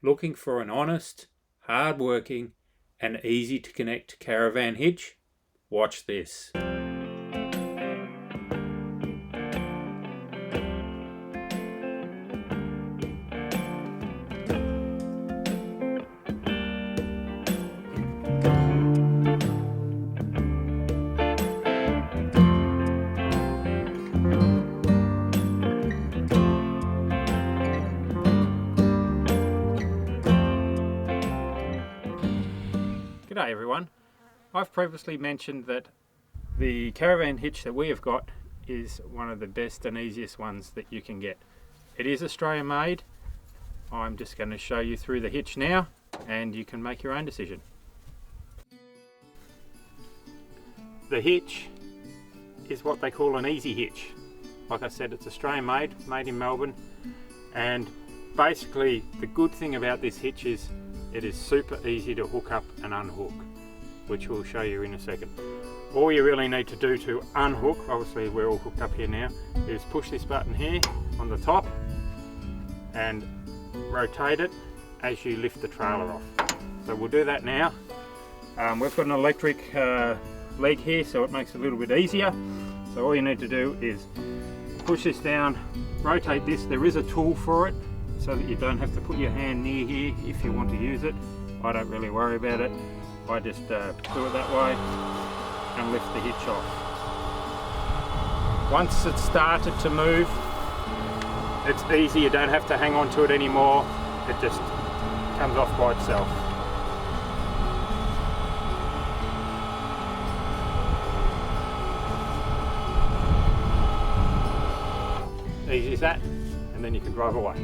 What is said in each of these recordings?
Looking for an honest, hard-working and easy to connect caravan hitch? Watch this. G'day everyone. I've previously mentioned that the caravan hitch that we have got is one of the best and easiest ones that you can get. It is Australian made. I'm just going to show you through the hitch now and you can make your own decision. The hitch is what they call an ezi-hitch. Like I said, it's Australian made in Melbourne, and basically the good thing about this hitch is it is super easy to hook up and unhook, which we'll show you in a second. All you really need to do to unhook, obviously we're all hooked up here now, is push this button here on the top and rotate it as you lift the trailer off. So we'll do that now. We've got an electric leg here, so it makes it a little bit easier. So all you need to do is push this down, rotate this. There is a tool for it, so that you don't have to put your hand near here if you want to use it. I don't really worry about it. I just do it that way and lift the hitch off. Once it's started to move, it's easy. You don't have to hang on to it anymore. It just comes off by itself. Easy as that, and then you can drive away.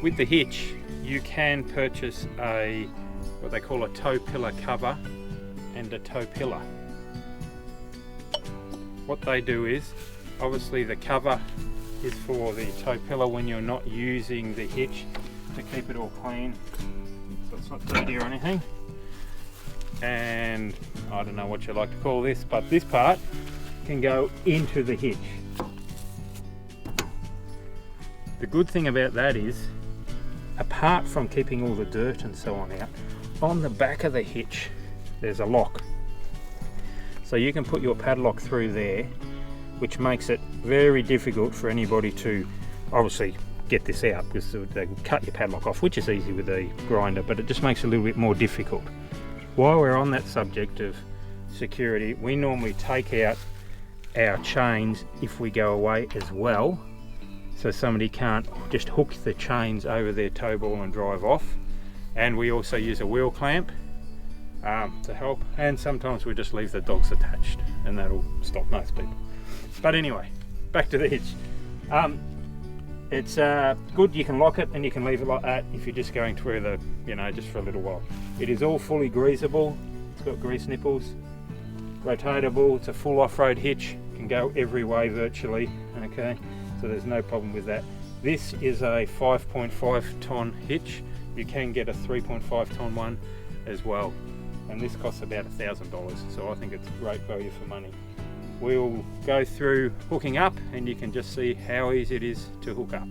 With the hitch, you can purchase what they call a tow pillar cover and a tow pillar. What they do is, obviously the cover is for the tow pillar when you're not using the hitch to keep it all clean, so it's not dirty or anything. And I don't know what you like to call this, but this part can go into the hitch. The good thing about that is, apart from keeping all the dirt and so on out, on the back of the hitch there's a lock. So you can put your padlock through there, which makes it very difficult for anybody to obviously get this out, because they can cut your padlock off, which is easy with a grinder, but it just makes it a little bit more difficult. While we're on that subject of security, we normally take out our chains if we go away as well, so somebody can't just hook the chains over their tow ball and drive off. And we also use a wheel clamp to help, and sometimes we just leave the dogs attached, and that'll stop most people. But anyway, back to the hitch. It's good. You can lock it and you can leave it like that if you're just going through the, just for a little while. It is all fully greasable. It's got grease nipples, rotatable. It's a full off-road hitch, can go every way virtually, okay? So there's no problem with that. This is a 5.5 ton hitch. You can get a 3.5 ton one as well, and this costs about $1,000, so I think it's great value for money. We'll go through hooking up and you can just see how easy it is to hook up.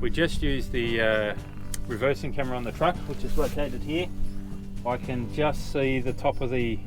We just used the reversing camera on the truck, which is located here. I can just see the top of the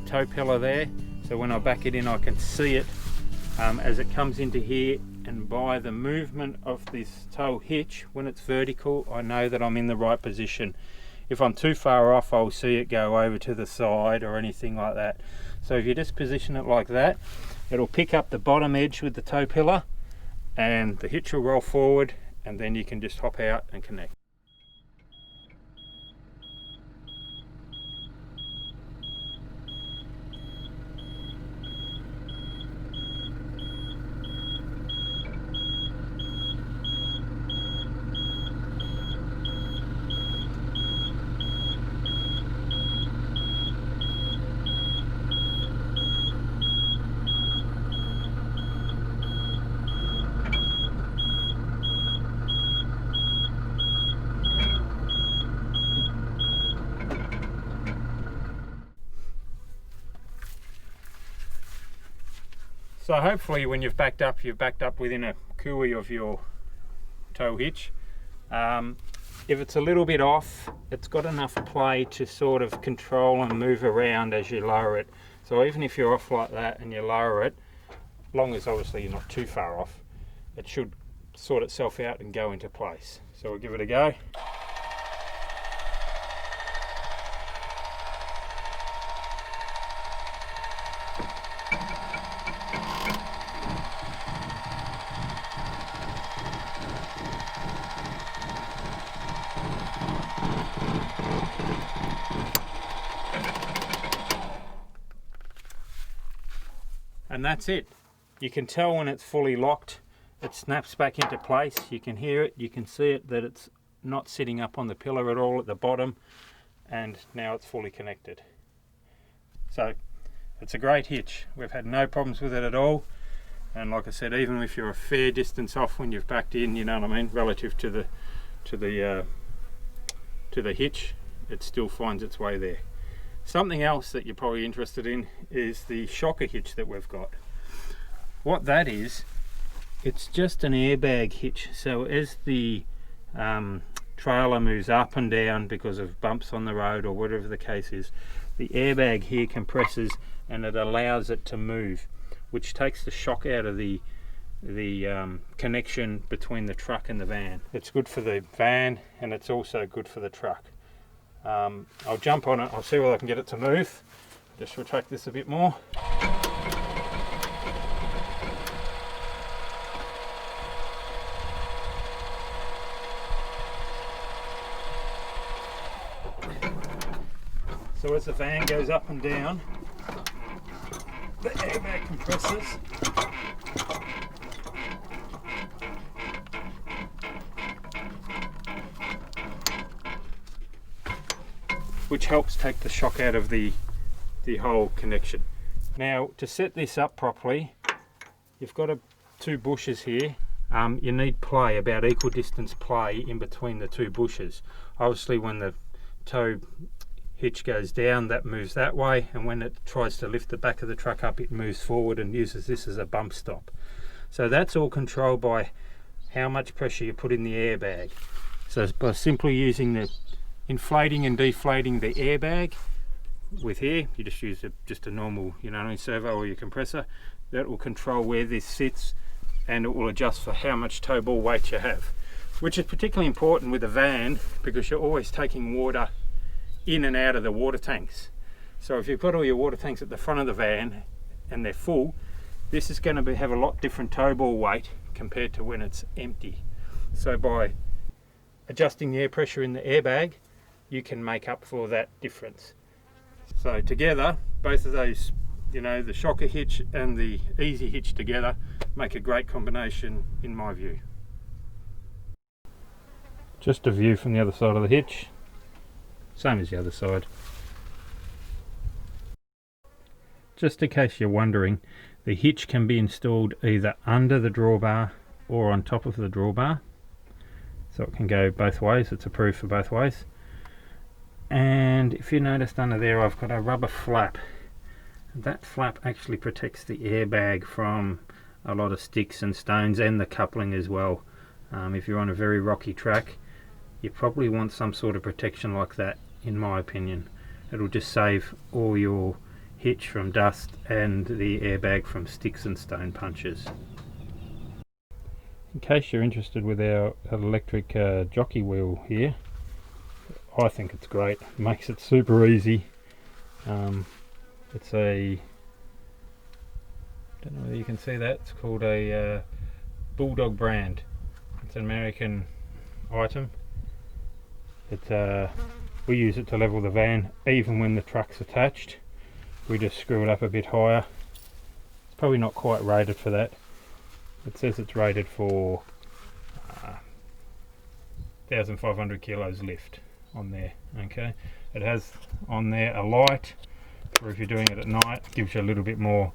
tow pillar there, so when I back it in I can see it as it comes into here, and by the movement of this tow hitch, when it's vertical, I know that I'm in the right position. If I'm too far off, I'll see it go over to the side or anything like that. So if you just position it like that, it'll pick up the bottom edge with the tow pillar and the hitch will roll forward, and then you can just hop out and connect. So hopefully when you've backed up within a cooey of your tow hitch. If it's a little bit off, it's got enough play to sort of control and move around as you lower it. So even if you're off like that and you lower it, long as obviously you're not too far off, it should sort itself out and go into place. So we'll give it a go. And that's it. You can tell when it's fully locked, it snaps back into place. You can hear it, you can see it, that it's not sitting up on the pillar at all at the bottom, and now it's fully connected. So it's a great hitch. We've had no problems with it at all, and like I said, even if you're a fair distance off when you've backed in, you know what I mean, relative to the hitch, it still finds its way there. Something else that you're probably interested in is the shocker hitch that we've got. What that is, it's just an airbag hitch. So as the trailer moves up and down because of bumps on the road or whatever the case is, the airbag here compresses and it allows it to move, which takes the shock out of the connection between the truck and the van. It's good for the van and it's also good for the truck. I'll jump on it, I'll see whether I can get it to move. Just retract this a bit more. So as the van goes up and down, the airbag compresses. Which helps take the shock out of the whole connection. Now to set this up properly, you've got two bushes here. You need play, about equal distance play in between the two bushes. Obviously when the tow hitch goes down, that moves that way, and when it tries to lift the back of the truck up, it moves forward and uses this as a bump stop. So that's all controlled by how much pressure you put in the airbag. So by simply using the inflating and deflating the airbag with here, you just use just a normal, you know, servo or your compressor, that will control where this sits, and it will adjust for how much tow ball weight you have, which is particularly important with a van because you're always taking water in and out of the water tanks. So if you've got all your water tanks at the front of the van and they're full, this is going to have a lot different tow ball weight compared to when it's empty. So by adjusting the air pressure in the airbag, you can make up for that difference. So together, both of those, you know, the shocker hitch and the ezi-hitch together make a great combination in my view. Just a view from the other side of the hitch, same as the other side. Just in case you're wondering, the hitch can be installed either under the drawbar or on top of the drawbar, so it can go both ways. It's approved for both ways. And if you noticed under there, I've got a rubber flap. That flap actually protects the airbag from a lot of sticks and stones, and the coupling as well. If you're on a very rocky track, you probably want some sort of protection like that, in my opinion. It'll just save all your hitch from dust and the airbag from sticks and stone punches. In case you're interested with our electric jockey wheel here, I think it's great. It makes it super easy. It's a, don't know whether you can see that, it's called a Bulldog brand. It's an American item. We use it to level the van even when the truck's attached. We just screw it up a bit higher. It's probably not quite rated for that. It says it's rated for 1,500 kilos lift on there. Okay, it has on there a light for if you're doing it at night, gives you a little bit more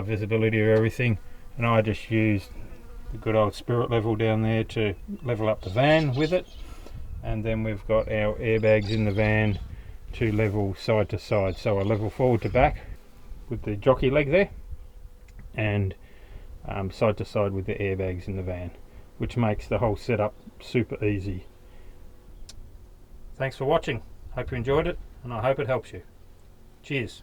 visibility of everything, and I just used the good old spirit level down there to level up the van with it. And then we've got our airbags in the van to level side to side, so I level forward to back with the jockey leg there, and side to side with the airbags in the van, which makes the whole setup super easy. Thanks for watching. Hope you enjoyed it, and I hope it helps you. Cheers.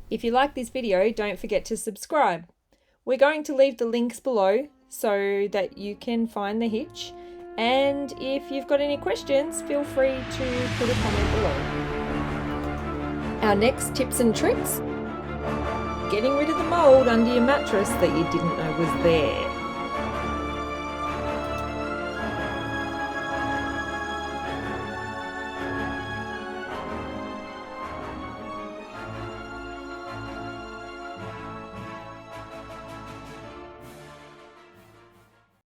If you like this video, don't forget to subscribe. We're going to leave the links below so that you can find the hitch, and if you've got any questions, feel free to put a comment below. Our next tips and tricks: getting rid of the mold under your mattress that you didn't know was there.